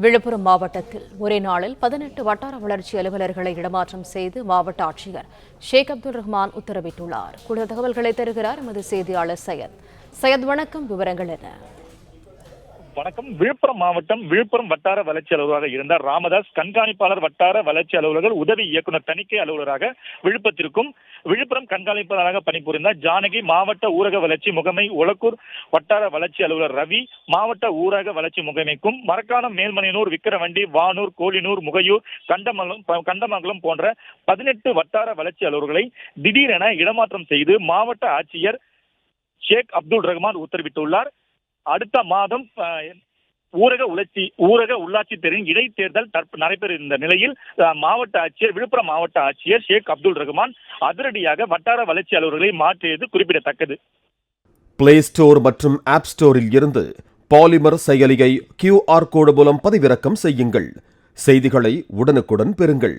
விழுப்புரம் மாவட்டத்தில் ஒரே நாளில் 18 வட்டார வளர்ச்சி அலுவலர்களை இடமாற்றம் செய்து மாவட்ட ஆட்சியர் ஷேக் அப்துல் ரஹ்மான் உத்தரவிட்டுள்ளார். கூடுதல் தகவல்களை தருகிறார் எமது செய்தியாளர் சையத். வணக்கம், விவரங்கள் என்ன? வணக்கம். விழுப்புரம் மாவட்டம் விழுப்புரம் வட்டார வளர்ச்சி அலுவலராக இருந்த ராமதாஸ் கண்காணிப்பாளர் வட்டார வளர்ச்சி அலுவலர்கள் உதவி இயக்குநர் தணிக்கை அலுவலராக விழுப்புரத்திற்கும், விழுப்புரம் கண்காணிப்பாளராக பணிபுரிந்த ஜானகி மாவட்ட ஊரக வளர்ச்சி முகமை ஒலக்கூர் வட்டார வளர்ச்சி அலுவலர் ரவி மாவட்ட ஊரக வளர்ச்சி முகமைக்கும், மரக்காணம் மேல்மணியனூர் விக்கிரவண்டி வானூர் கோலினூர் முகையூர் கண்டமங்கலம் போன்ற 18 வட்டார வளர்ச்சி அலுவலர்களை திடீரென இடமாற்றம் செய்து மாவட்ட ஆட்சியர் ஷேக் அப்துல் ரஹ்மான் உத்தரவிட்டுள்ளார். அடுத்த மாதம் ஊரக உள்ளாட்சி தேர்தலின் இடைத்தேர்தல் நடைபெற இருந்த நிலையில் விழுப்புரம் மாவட்ட ஆட்சியர் ஷேக் அப்துல் ரஹ்மான் அதிரடியாக வட்டார வளர்ச்சி அலுவலர்களை மாற்றியது குறிப்பிடத்தக்கது. பிளே ஸ்டோர் மற்றும் ஆப் ஸ்டோரில் இருந்து பாலிமர் செயலியை QR கோடு மூலம் பதிவிறக்கம் செய்யுங்கள். செய்திகளை உடனுக்குடன் பெறுங்கள்.